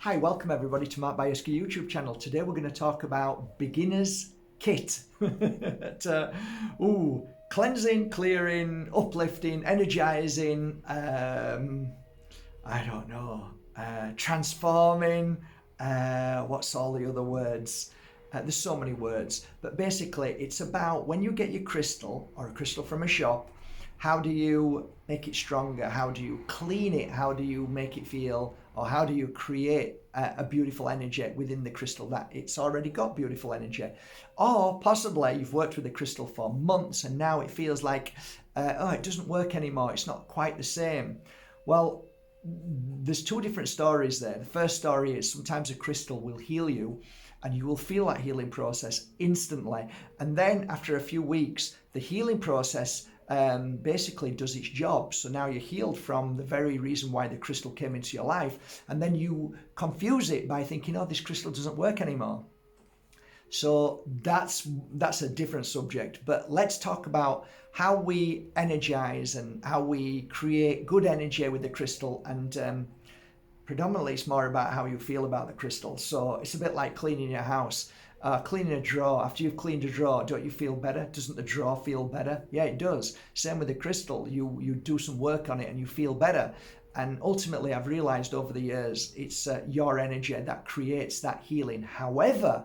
Hi, welcome everybody to my Bajerski YouTube channel. Today we're going to talk about beginner's kit. Cleansing, clearing, uplifting, energizing, transforming, what's all the other words? There's so many words, but basically it's about when you get your crystal or a crystal from a shop, how do you make it stronger? How do you clean it? How do you make it feel, or how do you create a beautiful energy within the crystal that it's already got beautiful energy? Or possibly you've worked with the crystal for months and now it feels like, it doesn't work anymore. It's not quite the same. Well, there's two different stories there. The first story is sometimes a crystal will heal you and you will feel that healing process instantly. And then after a few weeks, the healing process basically does its job. So now you're healed from the very reason why the crystal came into your life. And then you confuse it by thinking, oh, this crystal doesn't work anymore. So that's a different subject. But let's talk about how we energize and how we create good energy with the crystal. And predominantly it's more about how you feel about the crystal. So it's a bit like cleaning your house. Cleaning a drawer. After you've cleaned a drawer, don't you feel better? Doesn't the drawer feel better? Yeah, it does. Same with the crystal. You do some work on it and you feel better. And ultimately, I've realized over the years, it's your energy that creates that healing. However,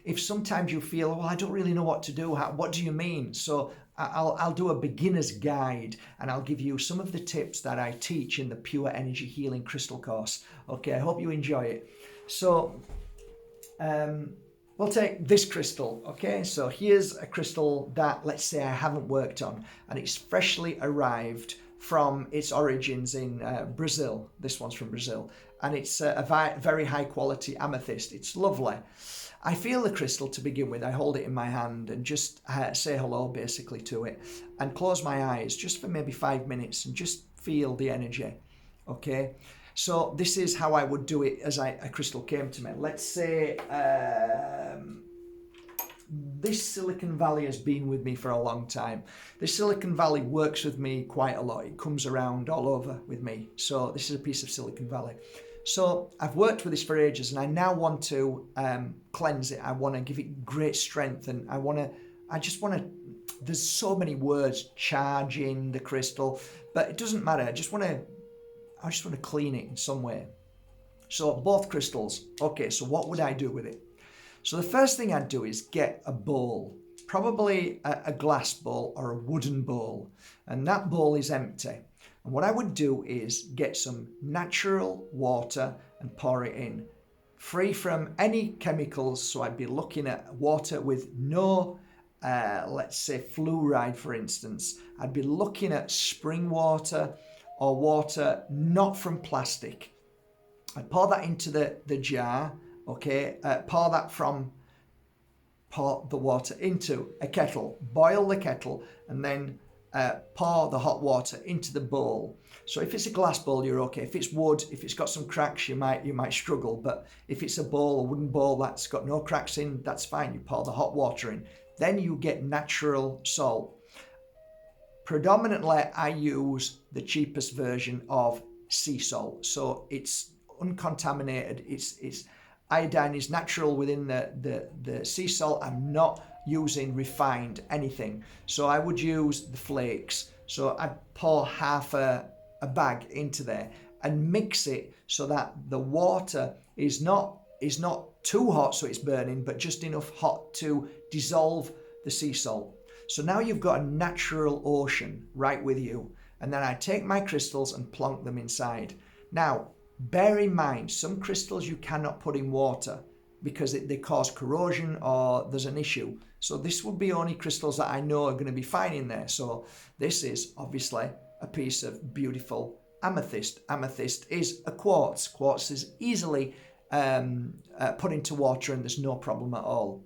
if sometimes you feel, well, I don't really know what to do. What do you mean? So I'll do a beginner's guide and I'll give you some of the tips that I teach in the Pure Energy Healing Crystal course. Okay, I hope you enjoy it. So, we'll take this crystal, okay? So here's a crystal that, let's say, I haven't worked on, and it's freshly arrived from its origins in Brazil. This one's from Brazil, and it's a very high quality amethyst. It's lovely. I feel the crystal to begin with. I hold it in my hand and just say hello basically to it and close my eyes just for maybe 5 minutes and just feel the energy, okay? So this is how I would do it as a crystal came to me. Let's say this Silicon Valley has been with me for a long time. This Silicon Valley works with me quite a lot. It comes around all over with me. So this is a piece of Silicon Valley. So I've worked with this for ages and I now want to cleanse it. I want to give it great strength and there's so many words, charging the crystal, but it doesn't matter. I just want to clean it in some way. So both crystals. Okay, so what would I do with it? So the first thing I'd do is get a bowl, probably a glass bowl or a wooden bowl, and that bowl is empty. And what I would do is get some natural water and pour it in, free from any chemicals. So I'd be looking at water with no, let's say fluoride, for instance. I'd be looking at spring water or water not from plastic. I'd pour that into the jar, okay? Pour the water into a kettle, boil the kettle, and then pour the hot water into the bowl. So if it's a glass bowl, you're okay. If it's wood, if it's got some cracks, you might struggle. But if it's a bowl, a wooden bowl that's got no cracks in, that's fine. You pour the hot water in. Then you get natural salt. Predominantly, I use the cheapest version of sea salt. So it's uncontaminated. It's iodine is natural within the sea salt. I'm not using refined anything. So I would use the flakes. So I'd pour half a bag into there and mix it so that the water is not too hot so it's burning, but just enough hot to dissolve the sea salt. So now you've got a natural ocean right with you. And then I take my crystals and plonk them inside. Now, bear in mind, some crystals you cannot put in water because they cause corrosion or there's an issue. So this would be only crystals that I know are going to be fine in there. So this is obviously a piece of beautiful amethyst. Amethyst is a quartz. Quartz is easily put into water and there's no problem at all.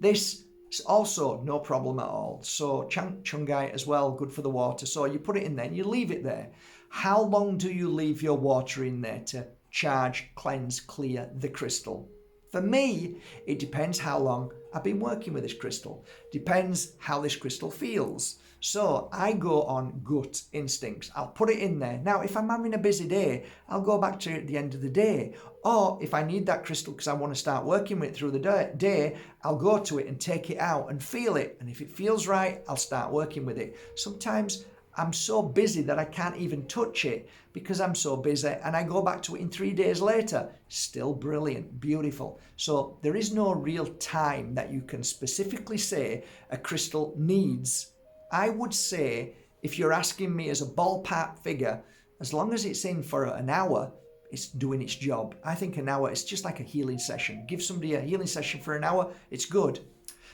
This is also no problem at all. So chungite as well, good for the water. So you put it in there and you leave it there. How long do you leave your water in there to charge, cleanse, clear the crystal? For me, it depends how long I've been working with this crystal. Depends how this crystal feels. So I go on gut instincts. I'll put it in there. Now, if I'm having a busy day, I'll go back to it at the end of the day. Or if I need that crystal because I want to start working with it through the day, I'll go to it and take it out and feel it. And if it feels right, I'll start working with it. Sometimes I'm so busy that I can't even touch it because I'm so busy, and I go back to it in 3 days later. Still brilliant, beautiful. So there is no real time that you can specifically say a crystal needs. I would say, if you're asking me as a ballpark figure, as long as it's in for an hour, it's doing its job. I think an hour is just like a healing session. Give somebody a healing session for an hour, it's good.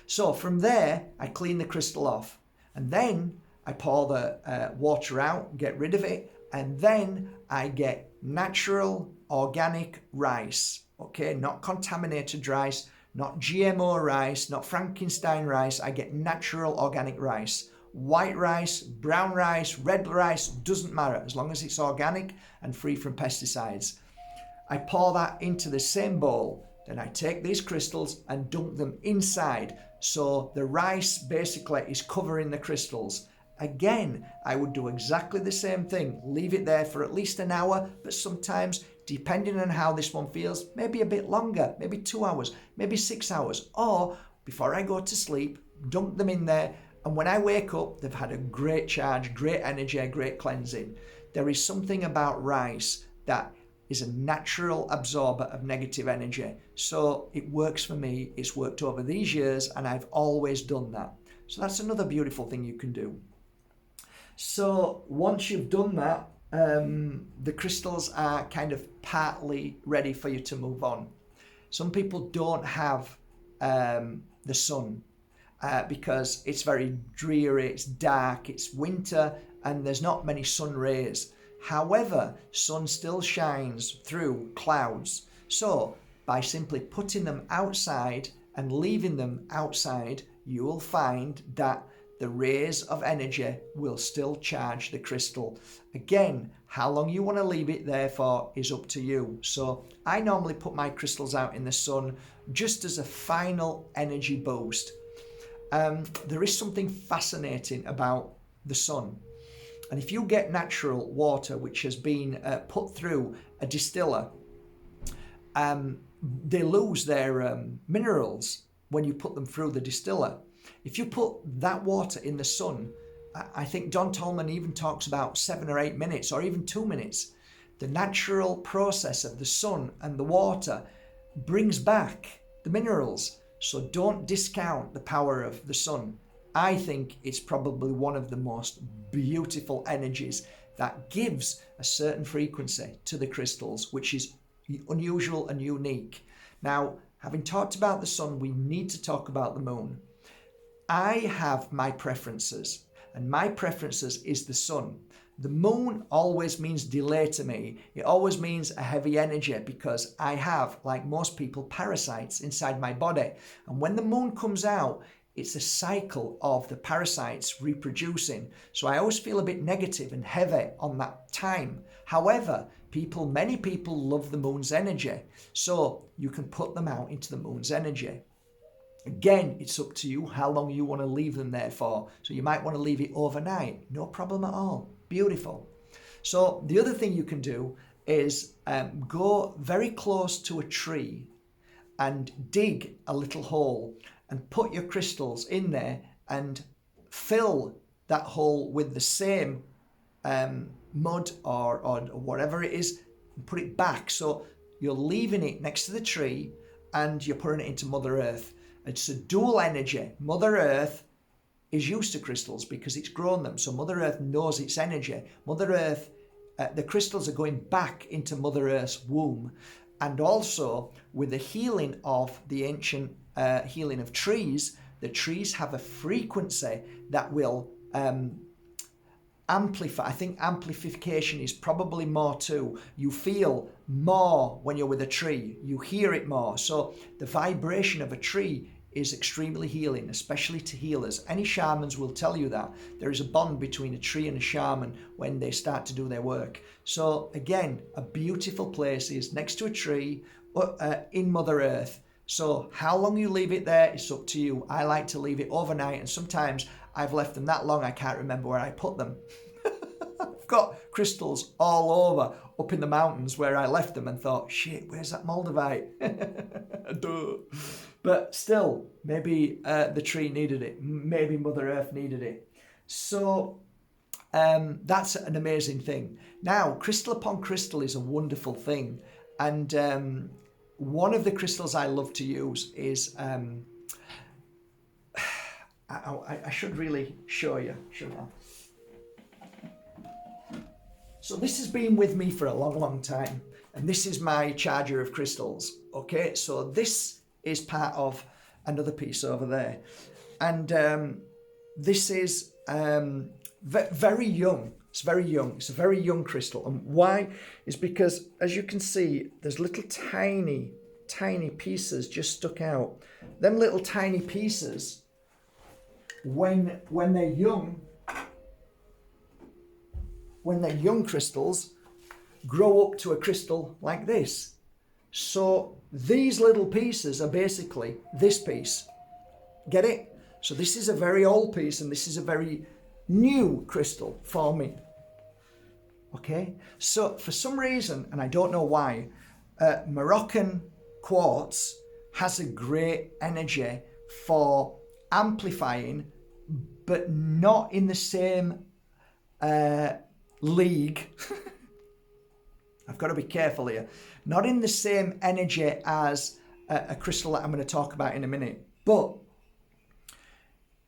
So from there, I clean the crystal off, and then I pour the water out, get rid of it, and then I get natural organic rice. Okay, not contaminated rice, not GMO rice, not Frankenstein rice. I get natural organic rice. White rice, brown rice, red rice, doesn't matter as long as it's organic and free from pesticides. I pour that into the same bowl. Then I take these crystals and dump them inside. So the rice basically is covering the crystals. Again, I would do exactly the same thing. Leave it there for at least an hour, but sometimes, depending on how this one feels, maybe a bit longer, maybe 2 hours, maybe 6 hours. Or before I go to sleep, dump them in there. And when I wake up, they've had a great charge, great energy, great cleansing. There is something about rice that is a natural absorber of negative energy. So it works for me. It's worked over these years, and I've always done that. So that's another beautiful thing you can do. So once you've done that, the crystals are kind of partly ready for you to move on. Some people don't have the sun because it's very dreary, it's dark, it's winter, and there's not many sun rays. However, sun still shines through clouds. So by simply putting them outside and leaving them outside, you will find that the rays of energy will still charge the crystal. Again, how long you want to leave it there for is up to you. So I normally put my crystals out in the sun just as a final energy boost. There is something fascinating about the sun. And if you get natural water which has been put through a distiller, they lose their minerals when you put them through the distiller. If you put that water in the sun, I think Don Tolman even talks about 7 or 8 minutes or even 2 minutes. The natural process of the sun and the water brings back the minerals. So don't discount the power of the sun. I think it's probably one of the most beautiful energies that gives a certain frequency to the crystals, which is unusual and unique. Now, having talked about the sun, we need to talk about the moon. I have my preferences, and my preferences is the sun. The moon always means delay to me. It always means a heavy energy because I have, like most people, parasites inside my body. And when the moon comes out, it's a cycle of the parasites reproducing. So I always feel a bit negative and heavy on that time. However, many people love the moon's energy. So you can put them out into the moon's energy. Again, it's up to you how long you want to leave them there for. So you might want to leave it overnight. No problem at all. Beautiful. So the other thing you can do is go very close to a tree and dig a little hole and put your crystals in there and fill that hole with the same mud or whatever it is, and put it back. So you're leaving it next to the tree and you're putting it into Mother Earth. It's a dual energy. Mother Earth is used to crystals because it's grown them. So Mother Earth knows its energy. Mother Earth, the crystals are going back into Mother Earth's womb. And also with the healing of the ancient healing of trees, the trees have a frequency that will amplify. I think amplification is probably more too. You feel more when you're with a tree. You hear it more. So the vibration of a tree is extremely healing, especially to healers. Any shamans will tell you that. There is a bond between a tree and a shaman when they start to do their work. So again, a beautiful place is next to a tree in Mother Earth. So how long you leave it there is up to you. I like to leave it overnight, and sometimes I've left them that long I can't remember where I put them. I've got crystals all over up in the mountains where I left them and thought, shit, where's that Moldavite? Duh. But still, maybe the tree needed it. Maybe Mother Earth needed it. So that's an amazing thing. Now, crystal upon crystal is a wonderful thing. And one of the crystals I love to use is, I should really show you, shouldn't I? So this has been with me for a long, long time. And this is my charger of crystals. Okay, so this is part of another piece over there. And this is very young. It's very young. It's a very young crystal. And why? Is because, as you can see, there's little tiny, tiny pieces just stuck out. Them little tiny pieces, when they're young, crystals, grow up to a crystal like this. So these little pieces are basically this piece. Get it? So this is a very old piece and this is a very new crystal for me. Okay? So for some reason, and I don't know why, Moroccan quartz has a great energy for amplifying, but not in the same league. I've got to be careful here. Not in the same energy as a crystal that I'm going to talk about in a minute, but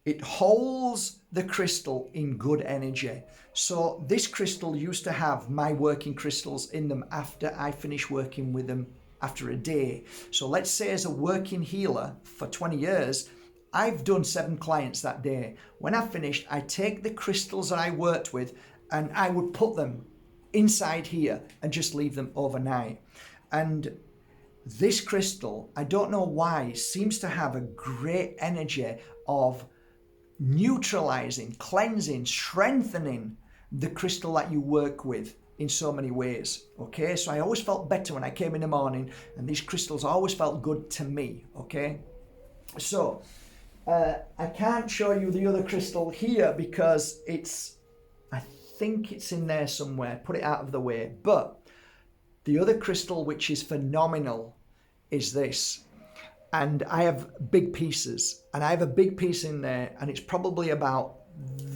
it holds the crystal in good energy. So this crystal used to have my working crystals in them after I finished working with them after a day. So let's say as a working healer for 20 years, I've done 7 clients that day. When I finished, I take the crystals that I worked with and I would put them inside here and just leave them overnight. And this crystal, I don't know why, seems to have a great energy of neutralizing, cleansing, strengthening the crystal that you work with in so many ways. Okay, so I always felt better when I came in the morning, and these crystals always felt good to me. Okay, so I can't show you the other crystal here because I think it's in there somewhere. Put it out of the way. But the other crystal which is phenomenal is this. And I have big pieces, and I have a big piece in there, and it's probably about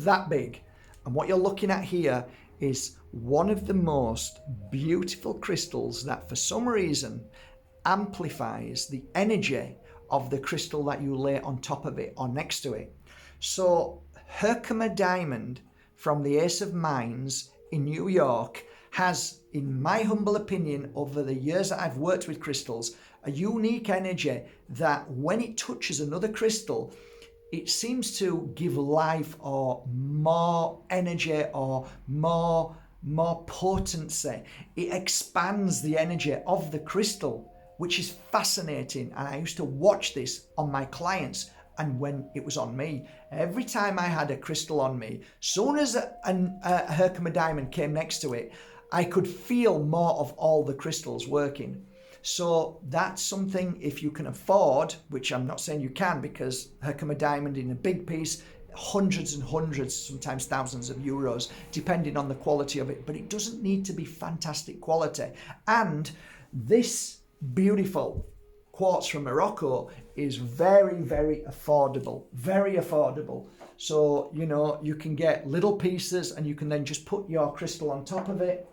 that big. And what you're looking at here is one of the most beautiful crystals that for some reason amplifies the energy of the crystal that you lay on top of it or next to it. So Herkimer diamond from the Ace of Mines in New York has, in my humble opinion, over the years that I've worked with crystals, a unique energy that when it touches another crystal, it seems to give life or more energy or more potency. It expands the energy of the crystal, which is fascinating. And I used to watch this on my clients and when it was on me. Every time I had a crystal on me, soon as a Herkimer diamond came next to it, I could feel more of all the crystals working. So that's something, if you can afford, which I'm not saying you can, because Herkimer diamond in a big piece, hundreds and hundreds, sometimes thousands of euros, depending on the quality of it. But it doesn't need to be fantastic quality. And this beautiful quartz from Morocco is very, very affordable. Very affordable. So, you know, you can get little pieces and you can then just put your crystal on top of it.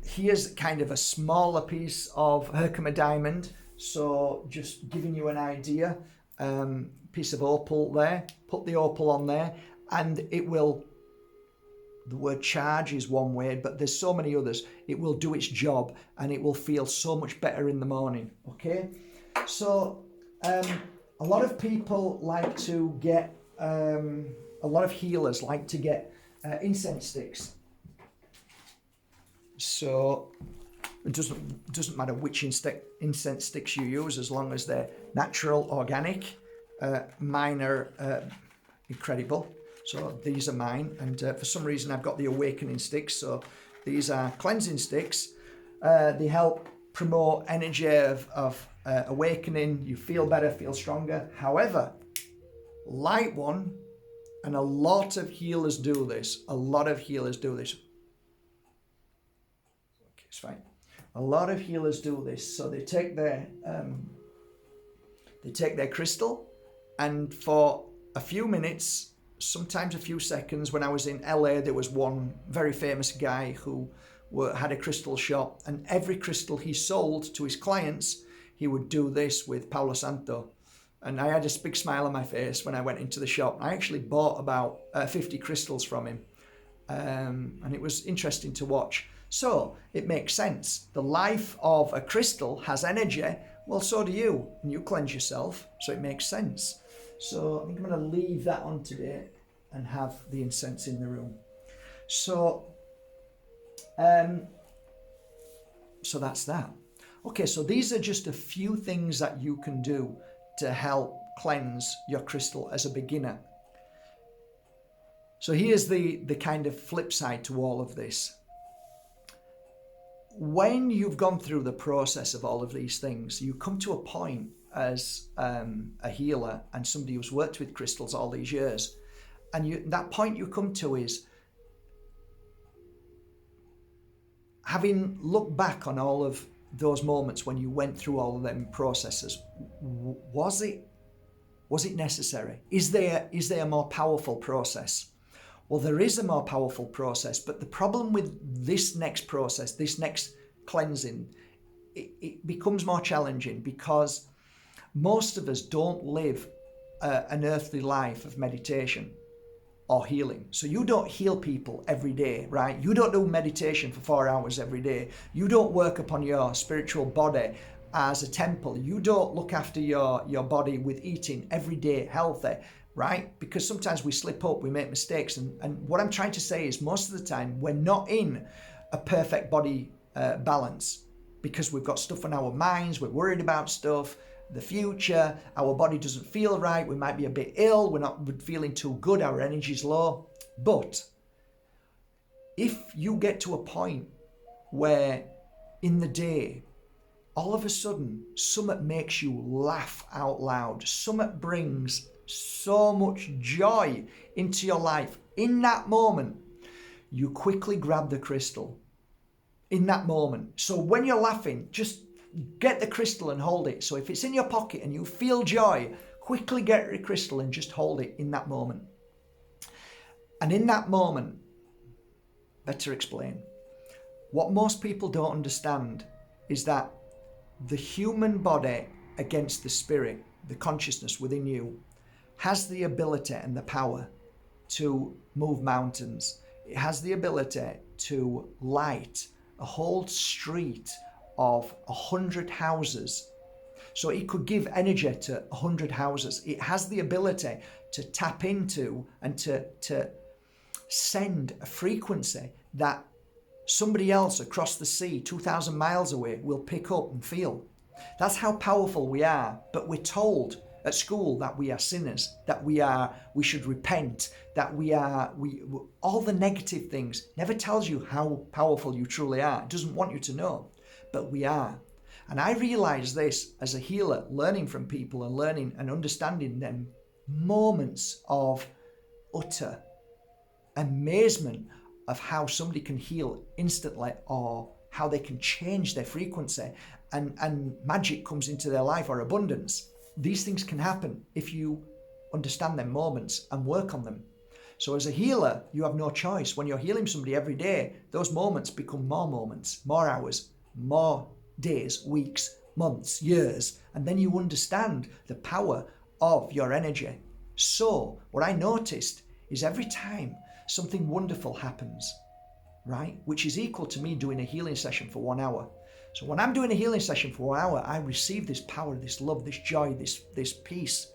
Here's kind of a smaller piece of Herkimer diamond. So just giving you an idea, piece of opal there, put the opal on there and it will, the word charge is one word, but there's so many others. It will do its job and it will feel so much better in the morning. Okay. So, a lot of people like to get, a lot of healers like to get incense sticks. So it doesn't matter which incense sticks you use, as long as they're natural, organic. Mine are incredible. So these are mine, and for some reason I've got the awakening sticks. So these are cleansing sticks. They help promote energy of awakening. You feel better, feel stronger. However, light one, and a lot of healers do this. A lot of healers do this. Okay, it's fine. A lot of healers do this. So they take their crystal, and for a few minutes, sometimes a few seconds. When I was in LA, there was one very famous guy who had a crystal shop, and every crystal he sold to his clients, he would do this with Palo Santo. And I had a big smile on my face when I went into the shop. I actually bought about 50 crystals from him, and it was interesting to watch. So it makes sense. The life of a crystal has energy. Well, so do you, and you cleanse yourself, so it makes sense. So I think I'm going to leave that on today and have the incense in the room. So that's that. Okay, so these are just a few things that you can do to help cleanse your crystal as a beginner. So here's the kind of flip side to all of this. When you've gone through the process of all of these things, you come to a point as a healer and somebody who's worked with crystals all these years, and that point you come to is having looked back on all of those moments when you went through all of them processes. Was it necessary? Is there a more powerful process? Well, there is a more powerful process, but the problem with this next process, this next cleansing, it becomes more challenging because most of us don't live an earthly life of meditation or healing. So you don't heal people every day, right? You don't do meditation for 4 hours every day. You don't work upon your spiritual body as a temple. You don't look after your body with eating every day healthy, right? Because sometimes we slip up, we make mistakes. And what I'm trying to say is most of the time we're not in a perfect body balance because we've got stuff on our minds, we're worried about stuff, the future, our body doesn't feel right, we might be a bit ill, we're not feeling too good, our energy's low. But if you get to a point where in the day, all of a sudden, something makes you laugh out loud, something brings so much joy into your life, in that moment, you quickly grab the crystal. In that moment. So when you're laughing, just get the crystal and hold it. So if it's in your pocket and you feel joy, quickly get the crystal and just hold it in that moment. And in that moment, better explain. What most people don't understand is that the human body against the spirit, the consciousness within you, has the ability and the power to move mountains. It has the ability to light a whole street of 100 houses. So it could give energy to 100 houses. It has the ability to tap into and to send a frequency that somebody else across the sea, 2,000 miles away, will pick up and feel. That's how powerful we are. But we're told at school that we are sinners, that we should repent, that we all the negative things. Never tells you how powerful you truly are. It doesn't want you to know, but we are. And I realize this as a healer, learning from people and learning and understanding them moments of utter amazement of how somebody can heal instantly or how they can change their frequency and magic comes into their life or abundance. These things can happen if you understand them moments and work on them. So as a healer, you have no choice. When you're healing somebody every day, those moments become more moments, more hours, more days, weeks, months, years. And then you understand the power of your energy. So what I noticed is every time something wonderful happens, right, which is equal to me doing a healing session for 1 hour. So when I'm doing a healing session for 1 hour, I receive this power, this love, this joy, this peace.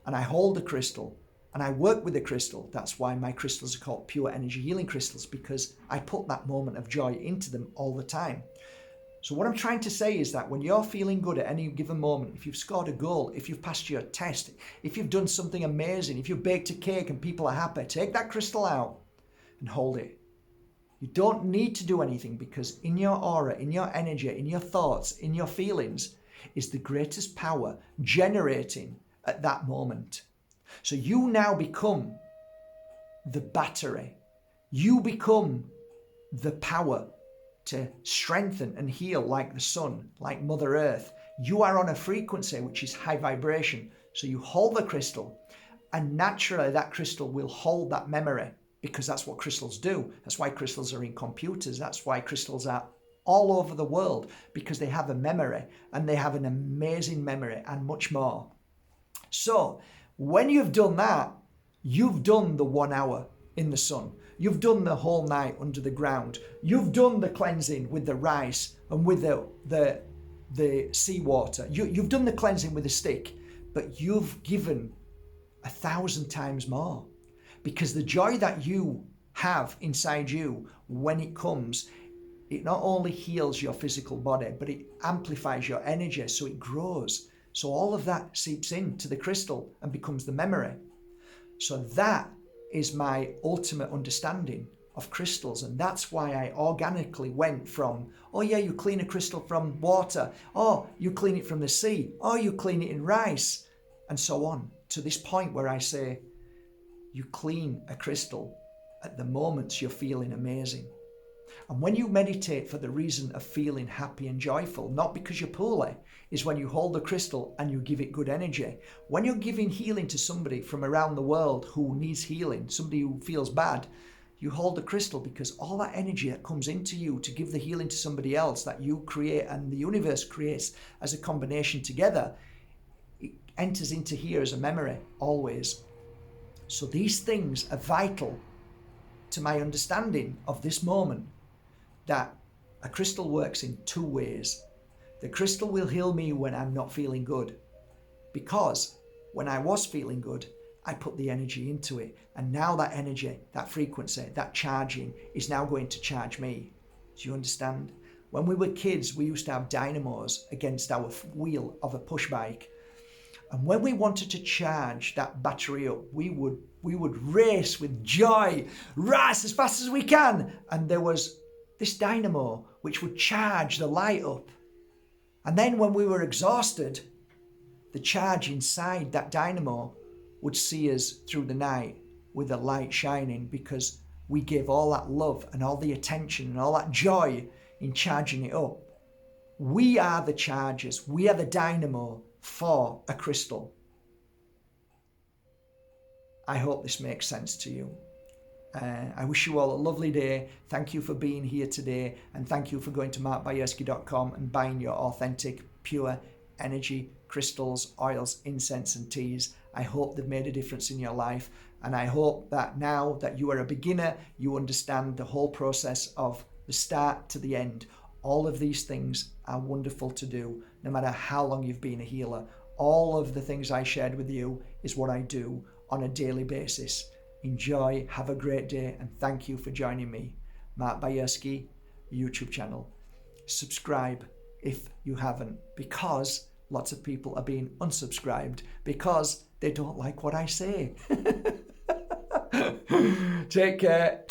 And I hold the crystal and I work with the crystal. That's why my crystals are called pure energy healing crystals, because I put that moment of joy into them all the time. So what I'm trying to say is that when you're feeling good at any given moment, if you've scored a goal, if you've passed your test, if you've done something amazing, if you've baked a cake and people are happy, take that crystal out and hold it. You don't need to do anything, because in your aura, in your energy, in your thoughts, in your feelings is the greatest power generating at that moment. So you now become the battery. You become the power to strengthen and heal like the sun, like Mother Earth. You are on a frequency which is high vibration. So you hold the crystal, and naturally that crystal will hold that memory, because that's what crystals do. That's why crystals are in computers. That's why crystals are all over the world, because they have a memory, and they have an amazing memory and much more. So when you've done that, you've done the 1 hour in the sun. You've done the whole night under the ground. You've done the cleansing with the rice and with the seawater. You've done the cleansing with a stick, but you've given 1,000 times more, because the joy that you have inside you when it comes, it not only heals your physical body, but it amplifies your energy, so it grows. So all of that seeps into the crystal and becomes the memory. So that is my ultimate understanding of crystals, and that's why I organically went from, oh yeah, you clean a crystal from water, oh, you clean it from the sea, oh, you clean it in rice, and so on, to this point where I say, you clean a crystal at the moments you're feeling amazing. And when you meditate for the reason of feeling happy and joyful, not because you're poorly, is when you hold the crystal and you give it good energy. When you're giving healing to somebody from around the world who needs healing, somebody who feels bad, you hold the crystal, because all that energy that comes into you to give the healing to somebody else, that you create and the universe creates as a combination together, it enters into here as a memory always. So these things are vital to my understanding of this moment, that a crystal works in 2 ways. The crystal will heal me when I'm not feeling good, because when I was feeling good, I put the energy into it, and now that energy, that frequency, that charging is now going to charge me. Do you understand? When we were kids, we used to have dynamos against our wheel of a push bike, and when we wanted to charge that battery up, we would race with joy, race as fast as we can, and there was this dynamo which would charge the light up. And then when we were exhausted, the charge inside that dynamo would see us through the night with the light shining, because we gave all that love and all the attention and all that joy in charging it up. We are the chargers. We are the dynamo for a crystal. I hope this makes sense to you. I wish you all a lovely day. Thank you for being here today, and thank you for going to markbajerski.com and buying your authentic, pure energy crystals, oils, incense and teas. I hope they've made a difference in your life, and I hope that now that you are a beginner, you understand the whole process of the start to the end. All of these things are wonderful to do, no matter how long you've been a healer. All of the things I shared with you is what I do on a daily basis. Enjoy, have a great day, and thank you for joining me. Mark Bajerski YouTube channel. Subscribe if you haven't, because lots of people are being unsubscribed because they don't like what I say. Take care.